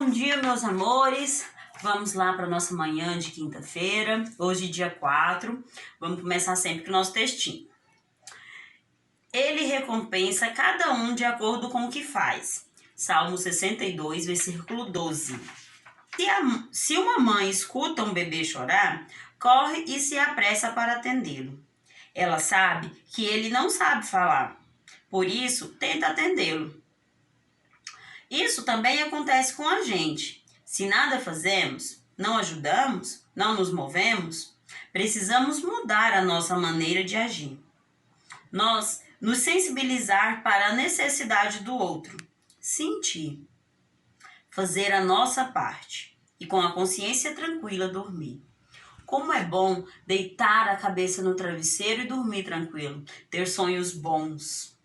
Bom dia, meus amores. Vamos lá para nossa manhã de quinta-feira, hoje dia 4. Vamos começar sempre com o nosso textinho. Ele recompensa cada um de acordo com o que faz. Salmo 62, versículo 12. Se uma mãe escuta um bebê chorar, corre e se apressa para atendê-lo. Ela sabe que ele não sabe falar, por isso tenta atendê-lo. Isso também acontece com a gente. Se nada fazemos, não ajudamos, não nos movemos, precisamos mudar a nossa maneira de agir. Nós nos sensibilizar para a necessidade do outro, sentir, fazer a nossa parte e com a consciência tranquila dormir. Como é bom deitar a cabeça no travesseiro e dormir tranquilo, ter sonhos bons.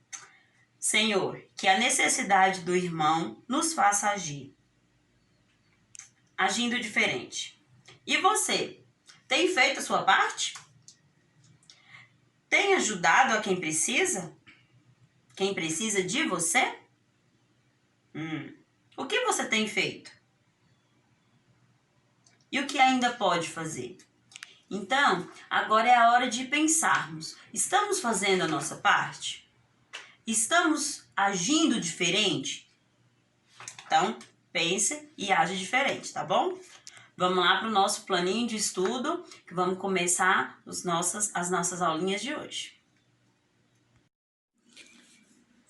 Senhor, que a necessidade do irmão nos faça agir, agindo diferente. E você, tem feito a sua parte? Tem ajudado a quem precisa? Quem precisa de você? O que você tem feito? E o que ainda pode fazer? Então, agora é a hora de pensarmos. Estamos fazendo a nossa parte? Estamos agindo diferente? Então, pense e age diferente, tá bom? Vamos lá para o nosso planinho de estudo, que vamos começar as nossas aulinhas de hoje.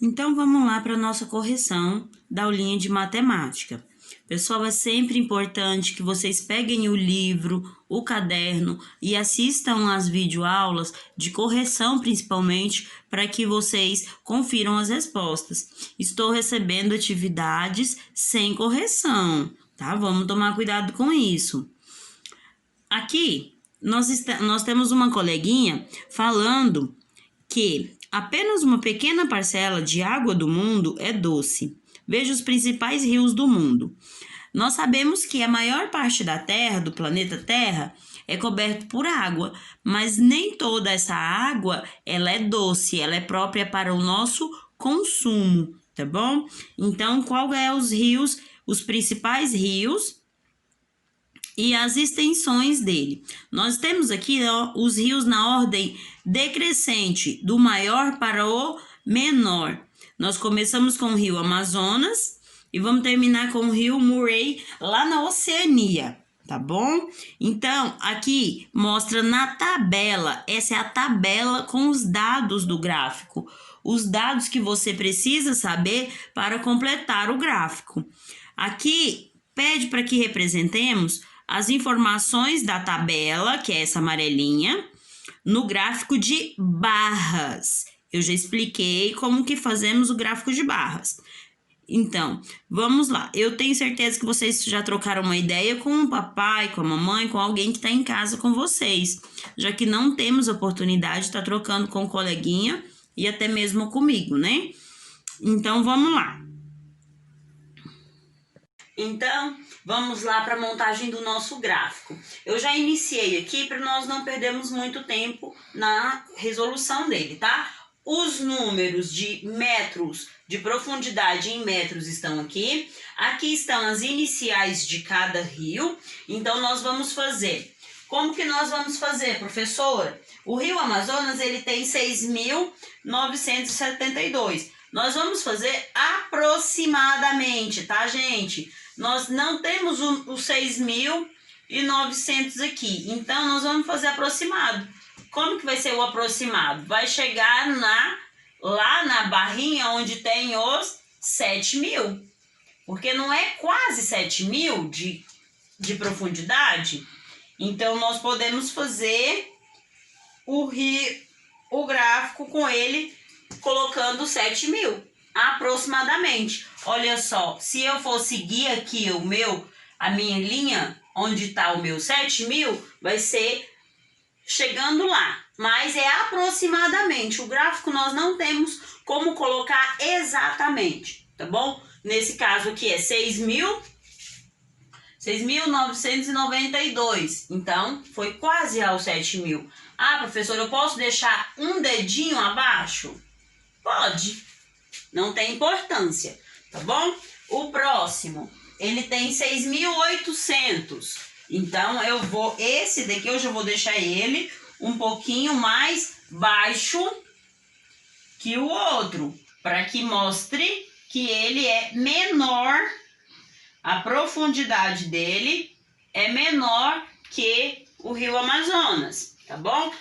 Então, vamos lá para a nossa correção da aulinha de matemática. Pessoal, é sempre importante que vocês peguem o livro, o caderno e assistam às videoaulas de correção, principalmente, para que vocês confiram as respostas. Estou recebendo atividades sem correção, tá? Vamos tomar cuidado com isso. Aqui, nós temos uma coleguinha falando que apenas uma pequena parcela de água do mundo é doce. Veja os principais rios do mundo. Nós sabemos que a maior parte da Terra, do planeta Terra, é coberto por água, mas nem toda essa água ela é doce, ela é própria para o nosso consumo, tá bom? Então, qual é os rios, os principais rios e as extensões dele? Nós temos aqui os rios na ordem decrescente, do maior para o menor. Nós começamos com o rio Amazonas e vamos terminar com o rio Murray, lá na Oceania, tá bom? Então, aqui mostra na tabela, essa é a tabela com os dados do gráfico, os dados que você precisa saber para completar o gráfico. Aqui, pede para que representemos as informações da tabela, que é essa amarelinha, no gráfico de barras. Eu já expliquei como que fazemos o gráfico de barras. Então, vamos lá. Eu tenho certeza que vocês já trocaram uma ideia com o papai, com a mamãe, com alguém que está em casa com vocês, já que não temos oportunidade de estar trocando com o coleguinha e até mesmo comigo, né? Então, vamos lá. Então, vamos lá para a montagem do nosso gráfico. Eu já iniciei aqui para nós não perdermos muito tempo na resolução dele, tá? Os números de metros de profundidade em metros estão aqui. Aqui estão as iniciais de cada rio. Então, nós vamos fazer. Como que nós vamos fazer, professora? O rio Amazonas, ele tem 6.972. Nós vamos fazer aproximadamente, tá, gente? Nós não temos os 6.900 aqui, então nós vamos fazer aproximado. Como que vai ser o aproximado? Vai chegar lá na barrinha onde tem os 7.000, porque não é quase 7.000 de profundidade. Então, nós podemos fazer o gráfico com ele colocando 7.000. Aproximadamente. Olha só, se eu for seguir aqui a minha linha, onde está o meu 7.000, vai ser chegando lá. Mas é aproximadamente. O gráfico nós não temos como colocar exatamente, tá bom? Nesse caso aqui é 6.992. Então, foi quase aos 7.000. Ah, professor, eu posso deixar um dedinho abaixo? Pode. Não tem importância, tá bom? O próximo ele tem 6.800. Então, esse daqui eu já vou deixar ele um pouquinho mais baixo que o outro, para que mostre que ele é menor, a profundidade dele é menor que o Rio Amazonas, tá bom?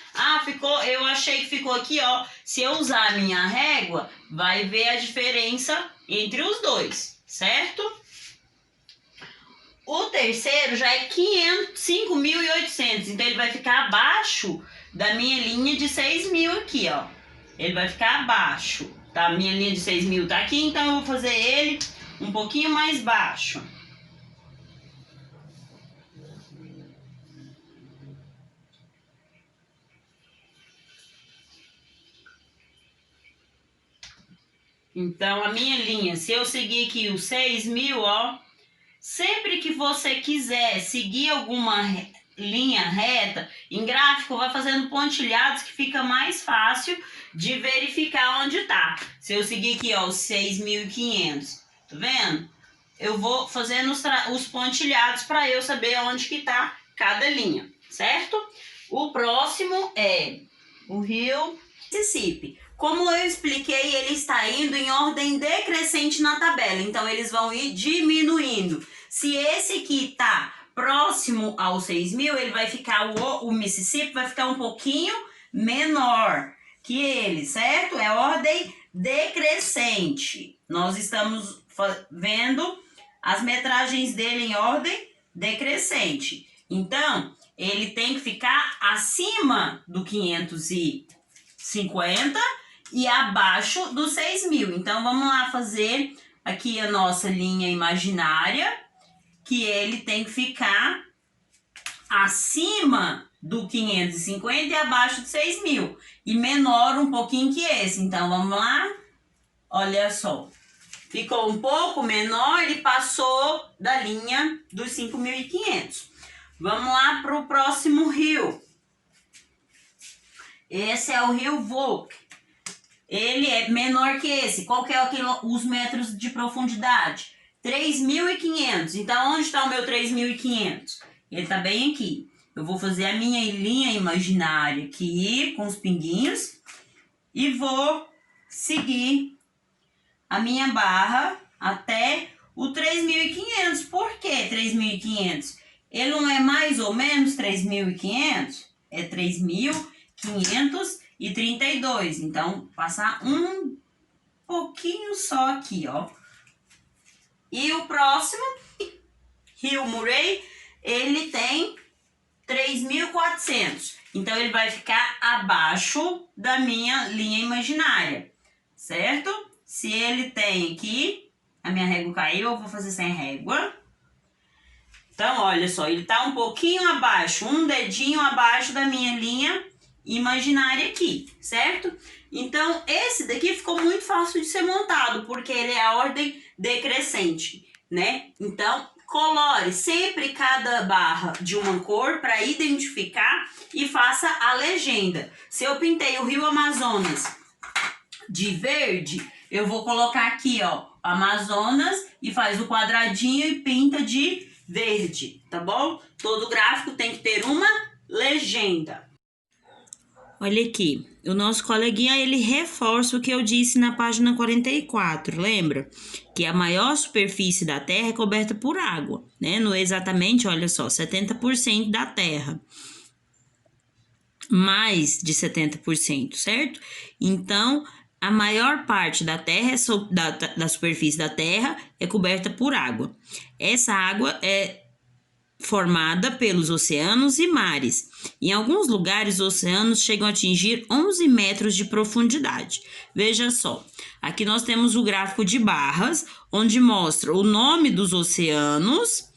Eu achei que ficou aqui, ó. Se eu usar a minha régua, vai ver a diferença entre os dois, certo? O terceiro já é 5.800, então ele vai ficar abaixo da minha linha de 6.000 aqui, ó. Ele vai ficar abaixo, tá? Minha linha de 6.000 tá aqui, então eu vou fazer ele um pouquinho mais baixo. Então, a minha linha, se eu seguir aqui os 6.000, ó, sempre que você quiser seguir alguma linha reta, em gráfico vai fazendo pontilhados que fica mais fácil de verificar onde tá. Se eu seguir aqui, ó, os 6.500, tá vendo? Eu vou fazendo os pontilhados para eu saber onde que tá cada linha, certo? O próximo é o Rio Mississippi. Como eu expliquei, ele está indo em ordem decrescente na tabela, então eles vão ir diminuindo. Se esse aqui está próximo aos 6.000, ele vai ficar, o Mississippi vai ficar um pouquinho menor que ele, certo? É ordem decrescente. Nós estamos vendo as metragens dele em ordem decrescente. Então, ele tem que ficar acima do 550 e abaixo dos 6.000. Então, vamos lá fazer aqui a nossa linha imaginária, que ele tem que ficar acima do 550 e abaixo de 6.000. E menor um pouquinho que esse. Então, vamos lá. Olha só. Ficou um pouco menor, ele passou da linha dos 5.500. Vamos lá para o próximo rio. Esse é o rio Volk. Ele é menor que esse. Qual que é os metros de profundidade? 3.500. Então, onde está o meu 3.500? Ele está bem aqui. Eu vou fazer a minha linha imaginária aqui, com os pinguinhos. E vou seguir a minha barra até o 3.500. Por que 3.500? Ele não é mais ou menos 3.500? É 3.532. Então, passar um pouquinho só aqui, ó. E o próximo, Rio Murray, ele tem 3.400. Então, ele vai ficar abaixo da minha linha imaginária, certo? Se ele tem aqui, a minha régua caiu, eu vou fazer sem régua. Então, olha só, ele tá um pouquinho abaixo, um dedinho abaixo da minha linha imaginária aqui, certo? Então, esse daqui ficou muito fácil de ser montado, porque ele é a ordem decrescente, né? Então, colore sempre cada barra de uma cor para identificar e faça a legenda. Se eu pintei o Rio Amazonas de verde, eu vou colocar aqui, ó, Amazonas, e faz o quadradinho e pinta de verde, tá bom? Todo gráfico tem que ter uma legenda. Olha aqui, o nosso coleguinha, ele reforça o que eu disse na página 44, lembra? Que a maior superfície da Terra é coberta por água, né? No exatamente, olha só, 70% da Terra. Mais de 70%, certo? Então, a maior parte da Terra, da superfície da Terra, é coberta por água. Essa água é formada pelos oceanos e mares. Em alguns lugares, os oceanos chegam a atingir 11 metros de profundidade. Veja só, aqui nós temos o gráfico de barras, onde mostra o nome dos oceanos,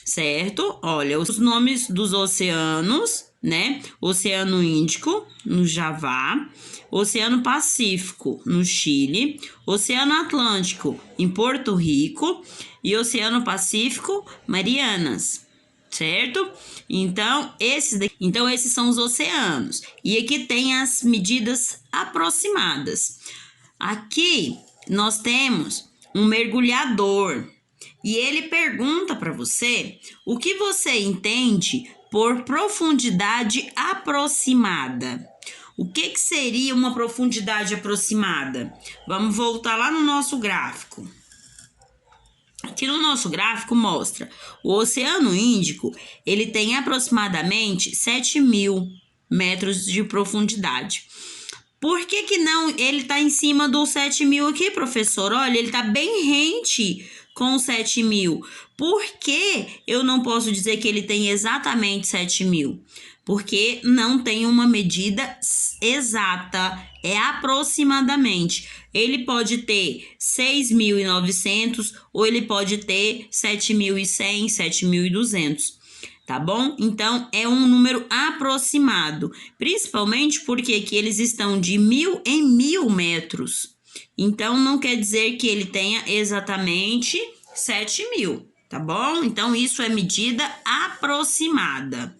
certo? Olha, os nomes dos oceanos, né? Oceano Índico, no Javá, Oceano Pacífico, no Chile, Oceano Atlântico, em Porto Rico, e Oceano Pacífico, Marianas. Certo? Então, esses são os oceanos. E aqui tem as medidas aproximadas. Aqui nós temos um mergulhador. E ele pergunta para você o que você entende por profundidade aproximada. O que seria uma profundidade aproximada? Vamos voltar lá no nosso gráfico. Aqui no nosso gráfico mostra o Oceano Índico, ele tem aproximadamente 7.000 metros de profundidade. Por que não ele está em cima dos 7.000 aqui, professor? Olha, ele está bem rente com os 7.000. Por que eu não posso dizer que ele tem exatamente 7.000? Porque não tem uma medida exata, é aproximadamente. Ele pode ter 6.900 ou ele pode ter 7.100, 7.200. Tá bom? Então, é um número aproximado, principalmente porque aqui eles estão de 1.000 em 1.000 metros. Então, não quer dizer que ele tenha exatamente 7.000, tá bom? Então, isso é medida aproximada.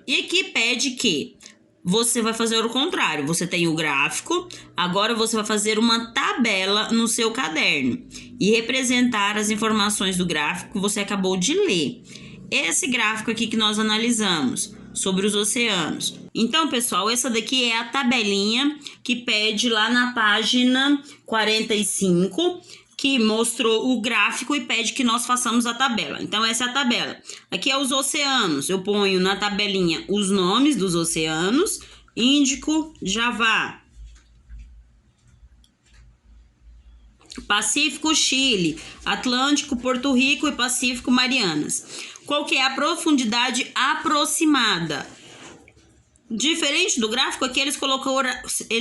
E aqui pede que você vai fazer o contrário. Você tem o gráfico, agora você vai fazer uma tabela no seu caderno e representar as informações do gráfico que você acabou de ler. Esse gráfico aqui que nós analisamos sobre os oceanos. Então, pessoal, essa daqui é a tabelinha que pede lá na página 45, que mostrou o gráfico e pede que nós façamos a tabela. Então, essa é a tabela. Aqui é os oceanos. Eu ponho na tabelinha os nomes dos oceanos: Índico, Javá, Pacífico, Chile, Atlântico, Porto Rico e Pacífico, Marianas. Qual que é a profundidade aproximada? Diferente do gráfico, aqui eles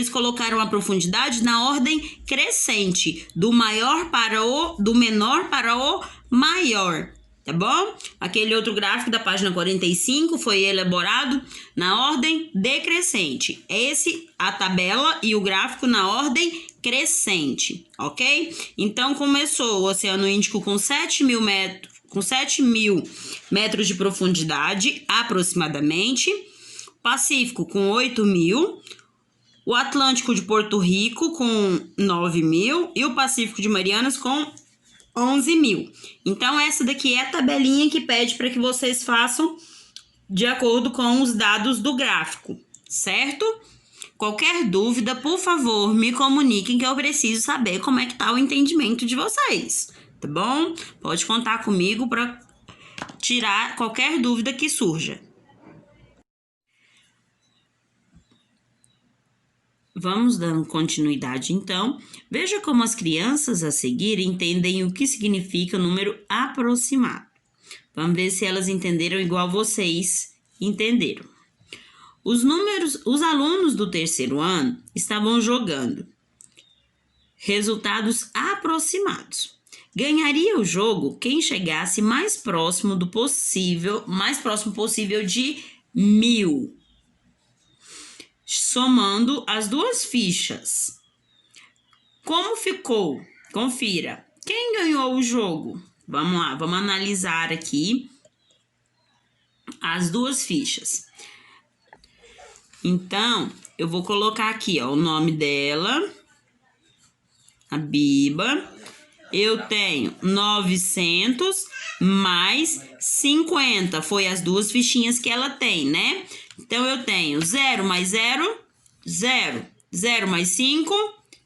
colocaram a profundidade na ordem crescente, do menor para o maior, tá bom? Aquele outro gráfico da página 45 foi elaborado na ordem decrescente. Esse, a tabela e o gráfico na ordem crescente, ok? Então, começou o Oceano Índico com 7.000 metros de profundidade, aproximadamente. Pacífico com 8.000, o Atlântico de Porto Rico com 9.000 e o Pacífico de Marianas com 11.000. Então, essa daqui é a tabelinha que pede para que vocês façam de acordo com os dados do gráfico, certo? Qualquer dúvida, por favor, me comuniquem que eu preciso saber como é que tá o entendimento de vocês, tá bom? Pode contar comigo para tirar qualquer dúvida que surja. Vamos dando continuidade, então. Veja como as crianças a seguir entendem o que significa o número aproximado. Vamos ver se elas entenderam igual vocês entenderam. Os alunos do terceiro ano estavam jogando. Resultados aproximados. Ganharia o jogo quem chegasse mais próximo possível de 1.000. Somando as duas fichas. Como ficou? Confira. Quem ganhou o jogo? Vamos lá, vamos analisar aqui as duas fichas. Então, eu vou colocar aqui, ó, o nome dela, a Biba. Eu tenho 900 mais 50. Foi as duas fichinhas que ela tem, né? Então, eu tenho 0 mais 0, 0. 0 mais 5,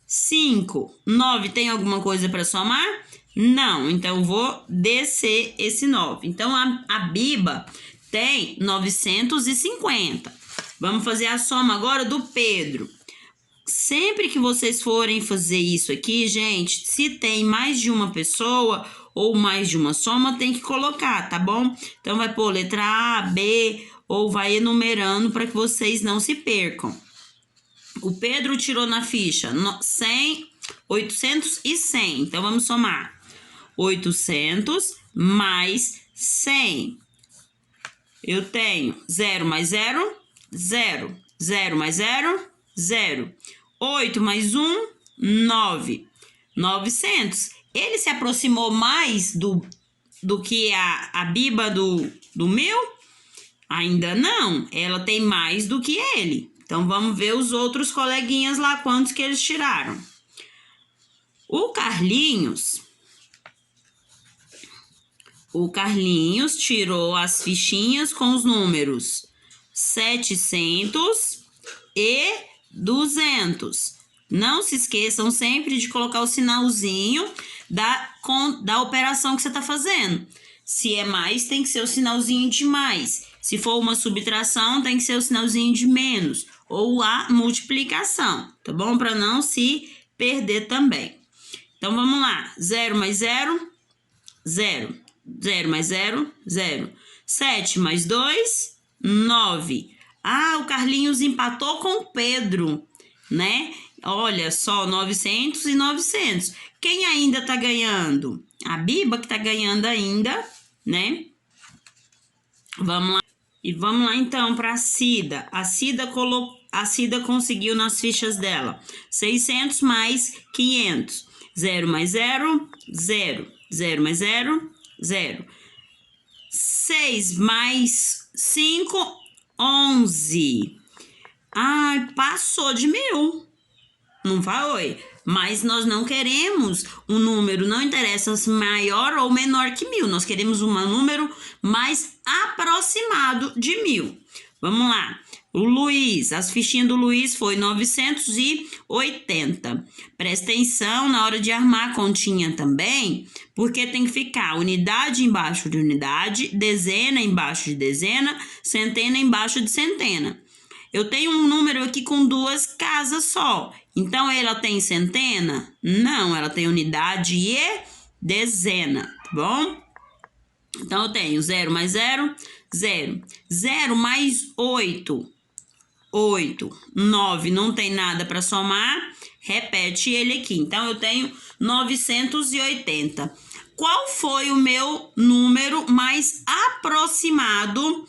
5. 9 tem alguma coisa para somar? Não. Então, eu vou descer esse 9. Então, a Biba tem 950. Vamos fazer a soma agora do Pedro. Sempre que vocês forem fazer isso aqui, gente, se tem mais de uma pessoa ou mais de uma soma, tem que colocar, tá bom? Então, vai pôr letra A, B, ou vai enumerando para que vocês não se percam. O Pedro tirou na ficha 100, 800 e 100. Então, vamos somar. 800 mais 100. Eu tenho 0 mais 0, 0. 0 mais 0, 0. 8 mais 1, 9. 900. Ele se aproximou mais do que a Biba do meu? Ainda não. Ela tem mais do que ele. Então, vamos ver os outros coleguinhas lá, quantos que eles tiraram. O Carlinhos O Carlinhos tirou as fichinhas com os números 700 e 200. Não se esqueçam sempre de colocar o sinalzinho da operação que você está fazendo. Se é mais, tem que ser o sinalzinho de mais. Se for uma subtração, tem que ser o sinalzinho de menos. Ou a multiplicação, tá bom? Para não se perder também. Então, vamos lá. 0 mais 0, 0. 0 mais 0, 0. 7 mais 2, 9. Ah, o Carlinhos empatou com o Pedro, né? Olha só, 900 e 900. Quem ainda tá ganhando? A Biba que tá ganhando ainda, né? Vamos lá. E vamos lá então para a Cida. A Cida conseguiu nas fichas dela 600 mais 500. 0 mais 0, 0. 0 mais 0, 0. 6 mais 5, 11. Ai, passou de 1000. Não foi? Mas nós não queremos um número, não interessa se maior ou menor que 1000. Nós queremos um número mais aproximado de 1000. Vamos lá. O Luiz, as fichinhas do Luiz foi 980. Presta atenção na hora de armar a continha também, porque tem que ficar unidade embaixo de unidade, dezena embaixo de dezena, centena embaixo de centena. Eu tenho um número aqui com 2 casas só. Então, ela tem centena? Não, ela tem unidade e dezena, tá bom? Então, eu tenho 0 mais 0, 0. 0 mais 8, 8. 9, não tem nada para somar. Repete ele aqui. Então, eu tenho 980. Qual foi o meu número mais aproximado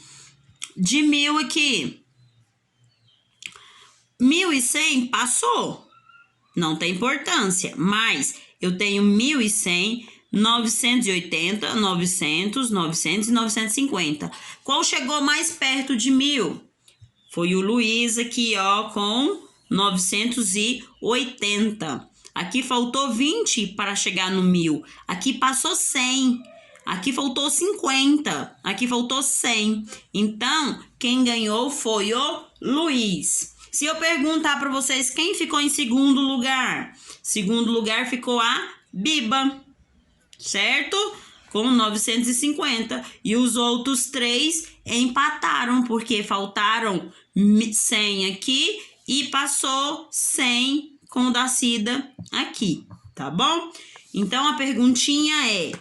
de 1000 aqui? 1100 passou, não tem importância, mas eu tenho 1100, 980, 900, 900 e 950. Qual chegou mais perto de 1000? Foi o Luiz aqui, ó, com 980. Aqui faltou 20 para chegar no 1000. Aqui passou 100. Aqui faltou 50. Aqui faltou 100. Então, quem ganhou foi o Luiz. Se eu perguntar para vocês quem ficou em segundo lugar, segundo lugar ficou a Biba, certo? Com 950. E os outros 3 empataram, porque faltaram 100 aqui e passou 100 com o da Cida aqui, tá bom? Então, a perguntinha é: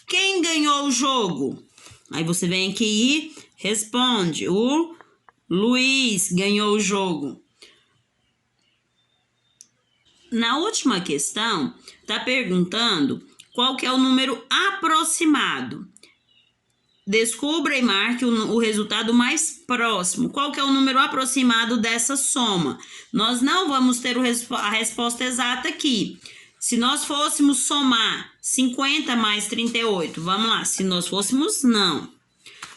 quem ganhou o jogo? Aí você vem aqui e responde. O Luiz ganhou o jogo. Na última questão, tá perguntando qual que é o número aproximado. Descubra e marque o resultado mais próximo. Qual que é o número aproximado dessa soma? Nós não vamos ter a resposta exata aqui. Se nós fôssemos somar 50 mais 38, vamos lá, se nós fôssemos, não.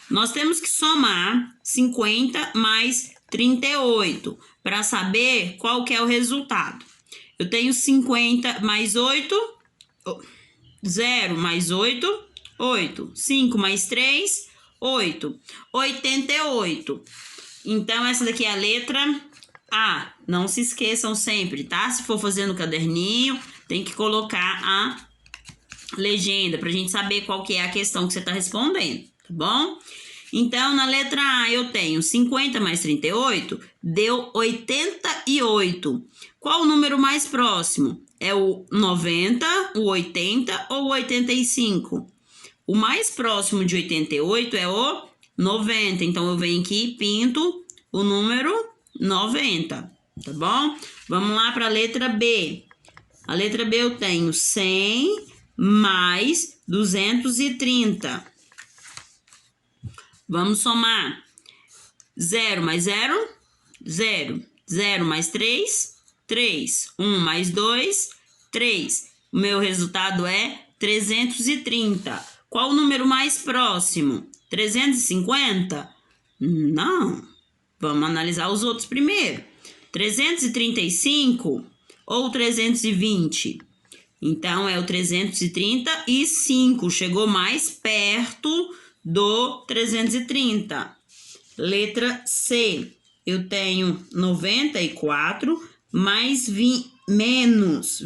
Nós temos que somar 50 mais 38 para saber qual que é o resultado. Eu tenho 50 mais 8, 0 mais 8, 8. 5 mais 3, 8. 88. Então, essa daqui é a letra A. Não se esqueçam sempre, tá? Se for fazer no caderninho, tem que colocar a legenda pra gente saber qual que é a questão que você tá respondendo, tá bom? Então, na letra A, eu tenho 50 mais 38, deu 88. Qual o número mais próximo? É o 90, o 80 ou o 85? O mais próximo de 88 é o 90. Então, eu venho aqui e pinto o número 90, tá bom? Vamos lá para a letra B. A letra B eu tenho 100 mais 230. Vamos somar. 0 mais 0, 0. 0 mais 3, 3. 1 mais 2, 3. O meu resultado é 330. Qual o número mais próximo? 350? Não. Vamos analisar os outros primeiro. 335 ou 320? Então, é o 335. Chegou mais perto do 330. Letra C. Eu tenho 94 menos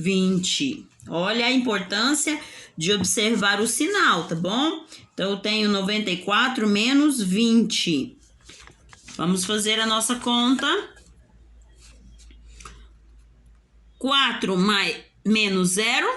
20. Olha a importância de observar o sinal, tá bom? Então, eu tenho 94 menos 20. Vamos fazer a nossa conta. 4 menos 0.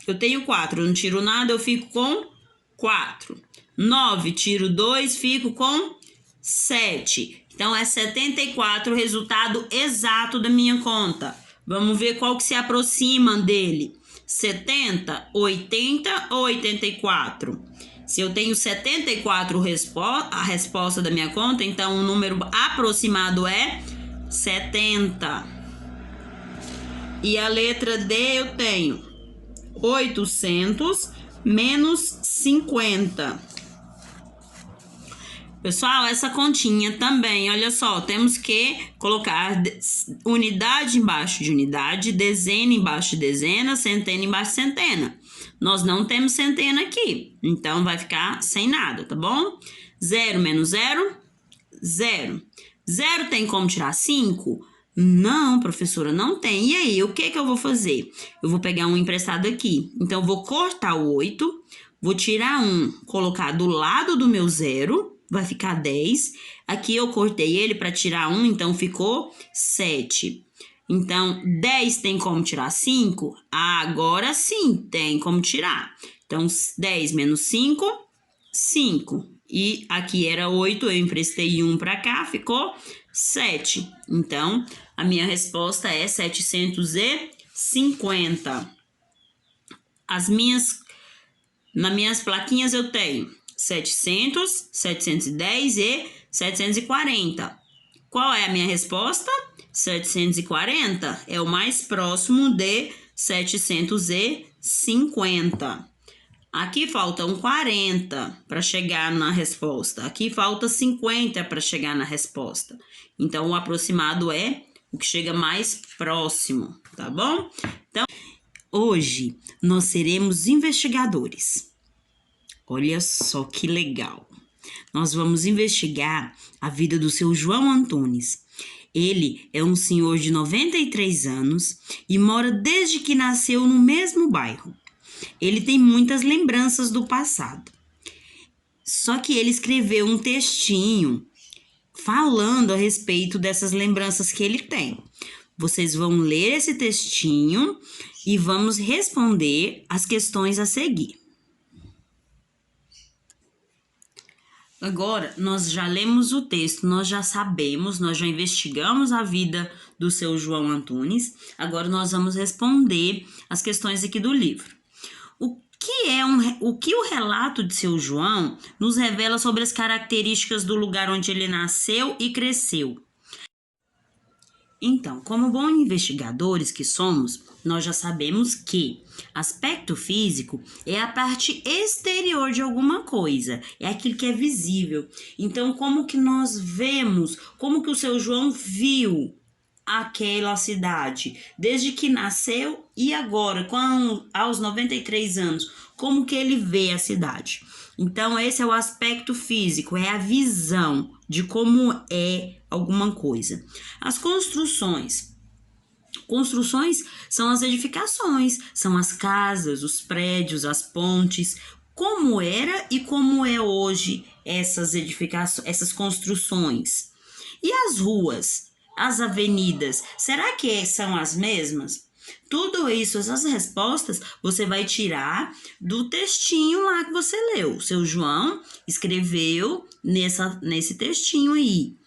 Eu tenho 4, eu não tiro nada, eu fico com 4. 9, tiro 2, fico com 7. Então, é 74 o resultado exato da minha conta. Vamos ver qual que se aproxima dele. 70, 80 ou 84? Se eu tenho 74 a resposta da minha conta, então o número aproximado é 70. E a letra D eu tenho 800 menos 50. Pessoal, essa continha também, olha só, temos que colocar unidade embaixo de unidade, dezena embaixo de dezena, centena embaixo de centena. Nós não temos centena aqui, então vai ficar sem nada, tá bom? 0 menos 0, 0. 0 tem como tirar 5? Não, professora, não tem. E aí, o que que eu vou fazer? Eu vou pegar um emprestado aqui. Então, eu vou cortar o 8, vou tirar 1, colocar do lado do meu 0, vai ficar 10. Aqui eu cortei ele para tirar 1, então ficou 7. Então, 10 tem como tirar 5? Agora sim, tem como tirar. Então, 10 menos 5, 5. E aqui era 8, eu emprestei 1 para cá, ficou 7. Então, a minha resposta é 750. Nas minhas plaquinhas eu tenho 700, 710 e 740. Qual é a minha resposta? 740 é o mais próximo de 750. Aqui faltam 40 para chegar na resposta. Aqui falta 50 para chegar na resposta. Então, o aproximado é o que chega mais próximo, tá bom? Então, hoje nós seremos investigadores. Olha só que legal. Nós vamos investigar a vida do seu João Antunes. Ele é um senhor de 93 anos e mora desde que nasceu no mesmo bairro. Ele tem muitas lembranças do passado. Só que ele escreveu um textinho falando a respeito dessas lembranças que ele tem. Vocês vão ler esse textinho e vamos responder as questões a seguir. Agora, nós já lemos o texto, nós já sabemos, nós já investigamos a vida do seu João Antunes. Agora, nós vamos responder as questões aqui do livro. O que o relato de seu João nos revela sobre as características do lugar onde ele nasceu e cresceu? Então, como bons investigadores que somos, nós já sabemos que aspecto físico é a parte exterior de alguma coisa, é aquilo que é visível. Então, como que nós vemos, como que o seu João viu aquela cidade, desde que nasceu e agora, aos 93 anos, como que ele vê a cidade? Então, esse é o aspecto físico, é a visão de como é alguma coisa. As construções. Construções são as edificações, são as casas, os prédios, as pontes, como era e como é hoje essas edificações, essas construções. E as ruas, as avenidas, será que são as mesmas? Tudo isso, essas respostas, você vai tirar do textinho lá que você leu. O seu João escreveu nesse textinho aí.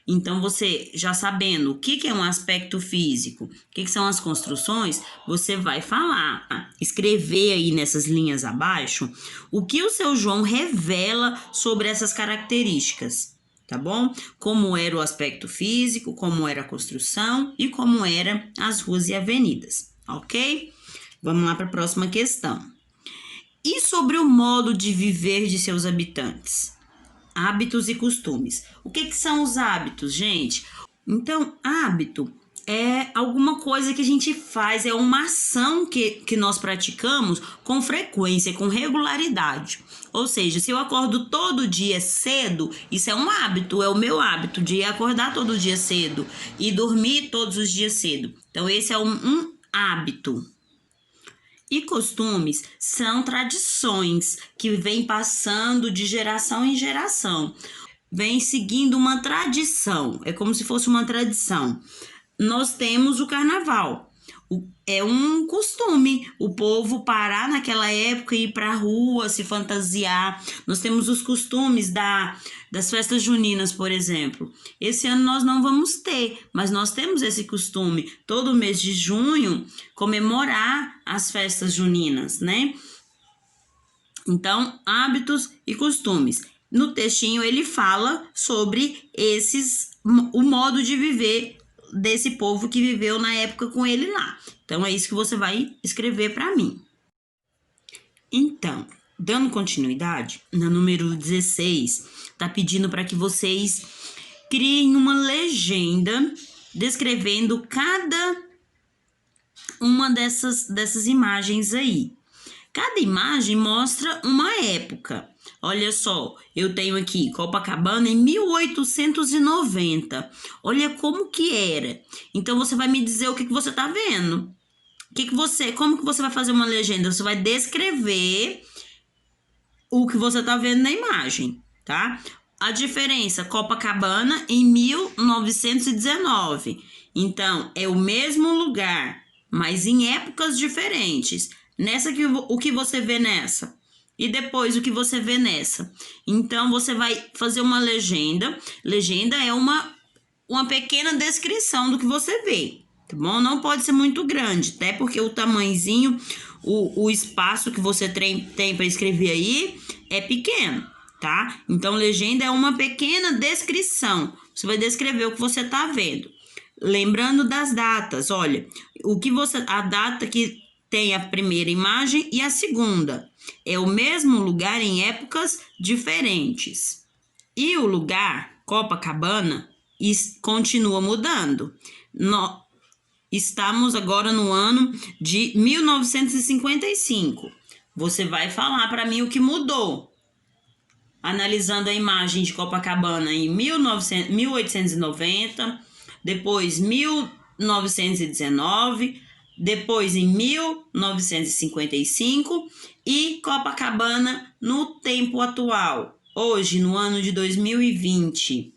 Então, você já sabendo o que é um aspecto físico, o que são as construções, você vai falar, escrever aí nessas linhas abaixo, o que o seu João revela sobre essas características, tá bom? Como era o aspecto físico, como era a construção e como eram as ruas e avenidas, ok? Vamos lá para a próxima questão. E sobre o modo de viver de seus habitantes? Hábitos e costumes. O que são os hábitos, gente? Então, hábito é alguma coisa que a gente faz, é uma ação que nós praticamos com frequência, com regularidade. Ou seja, se eu acordo todo dia cedo, isso é um hábito, é o meu hábito de acordar todo dia cedo e dormir todos os dias cedo. Então, esse é um hábito. E costumes são tradições que vêm passando de geração em geração. Vem seguindo uma tradição, é como se fosse uma tradição. Nós temos o carnaval. É um costume o povo parar naquela época e ir para a rua, se fantasiar. Nós temos os costumes das festas juninas, por exemplo. Esse ano nós não vamos ter, mas nós temos esse costume, todo mês de junho, comemorar as festas juninas, né? Então, hábitos e costumes. No textinho ele fala sobre o modo de viver desse povo que viveu na época com ele lá. Então, é isso que você vai escrever para mim. Então, dando continuidade, na número 16, tá pedindo para que vocês criem uma legenda descrevendo cada uma dessas imagens aí. Cada imagem mostra uma época. Olha só, eu tenho aqui Copacabana em 1890. Olha como que era. Então, você vai me dizer o que você tá vendo. Como que você vai fazer uma legenda? Você vai descrever o que você tá vendo na imagem, tá? A diferença, Copacabana em 1919. Então, é o mesmo lugar, mas em épocas diferentes. O que você vê nessa? E depois o que você vê nessa? Então, você vai fazer uma legenda. Legenda é uma pequena descrição do que você vê, tá bom? Não pode ser muito grande, até porque o tamanhozinho, o espaço que você tem para escrever aí é pequeno, tá? Então, legenda é uma pequena descrição. Você vai descrever o que você tá vendo. Lembrando das datas, olha, a data que tem a primeira imagem e a segunda. É o mesmo lugar em épocas diferentes. E o lugar, Copacabana, continua mudando. Estamos agora no ano de 1955. Você vai falar para mim o que mudou. Analisando a imagem de Copacabana em 1890, depois 1919, depois em 1955 e Copacabana no tempo atual, hoje no ano de 2020.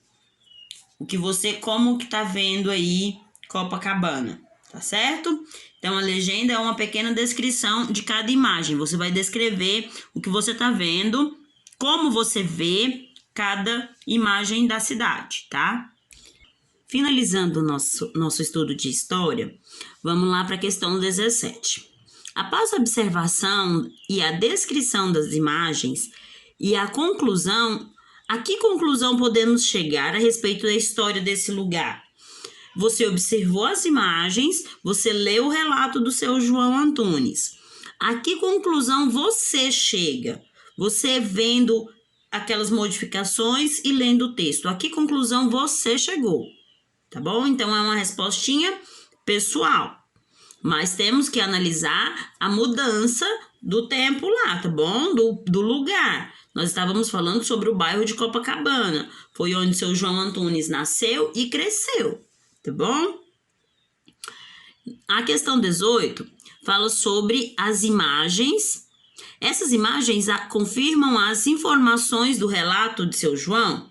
Como que tá vendo aí Copacabana, tá certo? Então a legenda é uma pequena descrição de cada imagem. Você vai descrever o que você tá vendo, como você vê cada imagem da cidade, tá? Finalizando o nosso estudo de história, vamos lá para a questão 17. Após a observação e a descrição das imagens e a conclusão, a que conclusão podemos chegar a respeito da história desse lugar? Você observou as imagens, você leu o relato do seu João Antunes. A que conclusão você chega? Você vendo aquelas modificações e lendo o texto. A que conclusão você chegou? Tá bom? Então, é uma respostinha pessoal. Mas temos que analisar a mudança do tempo lá, tá bom? Do lugar. Nós estávamos falando sobre o bairro de Copacabana. Foi onde seu João Antunes nasceu e cresceu, tá bom? A questão 18 fala sobre as imagens. Essas imagens confirmam as informações do relato de seu João?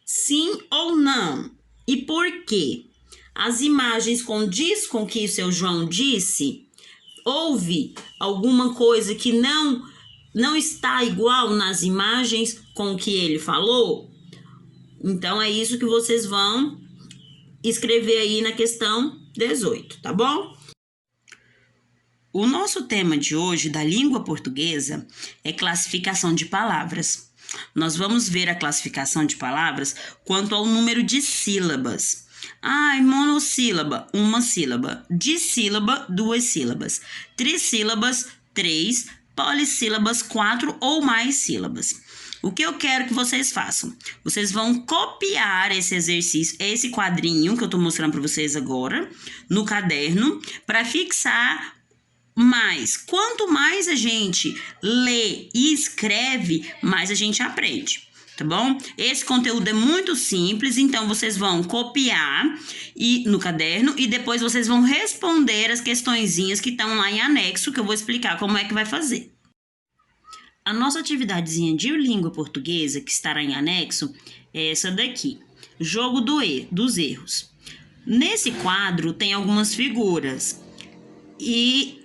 Sim ou não? E por quê? As imagens condiz com o que o seu João disse? Houve alguma coisa que não está igual nas imagens com o que ele falou? Então, é isso que vocês vão escrever aí na questão 18, tá bom? O nosso tema de hoje da língua portuguesa é classificação de palavras. Nós vamos ver a classificação de palavras quanto ao número de sílabas. Monossílaba, uma sílaba. Dissílaba, duas sílabas. Trissílabas, três. polissílabas, 4 ou mais sílabas. O que eu quero que vocês façam? Vocês vão copiar esse exercício, esse quadrinho que eu estou mostrando para vocês agora, no caderno, para fixar mais. Quanto mais a gente lê e escreve, mais a gente aprende. Tá bom? Esse conteúdo é muito simples, então vocês vão copiar no caderno e depois vocês vão responder as questõezinhas que estão lá em anexo, que eu vou explicar como é que vai fazer. A nossa atividadezinha de língua portuguesa, que estará em anexo, é essa daqui. Jogo dos erros. Nesse quadro tem algumas figuras. E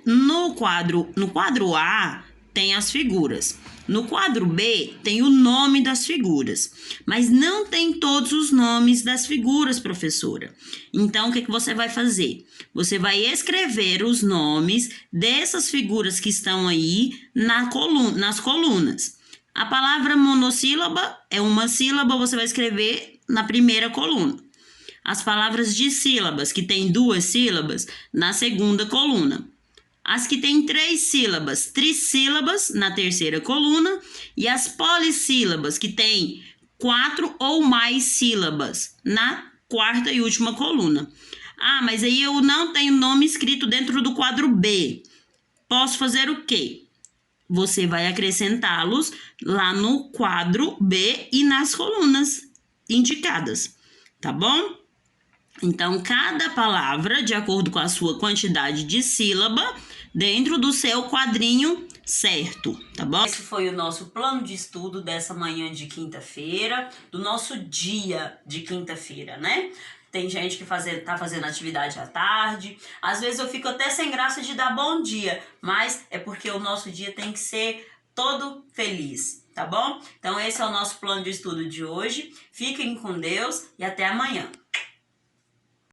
no quadro A tem as figuras. No quadro B tem o nome das figuras, mas não tem todos os nomes das figuras, professora. Então, o que você vai fazer? Você vai escrever os nomes dessas figuras que estão aí nas colunas. A palavra monossílaba é uma sílaba, você vai escrever na primeira coluna. As palavras dissílabas, que tem 2 sílabas, na segunda coluna. As que têm 3 sílabas, trissílabas, na terceira coluna. E as polissílabas, que têm 4 ou mais sílabas, na quarta e última coluna. Ah, mas aí eu não tenho nome escrito dentro do quadro B. Posso fazer o quê? Você vai acrescentá-los lá no quadro B e nas colunas indicadas, tá bom? Então, cada palavra, de acordo com a sua quantidade de sílaba, dentro do seu quadrinho certo, tá bom? Esse foi o nosso plano de estudo dessa manhã de quinta-feira, do nosso dia de quinta-feira, né? Tem gente que tá fazendo atividade à tarde. Às vezes eu fico até sem graça de dar bom dia, mas é porque o nosso dia tem que ser todo feliz, tá bom? Então esse é o nosso plano de estudo de hoje. Fiquem com Deus e até amanhã.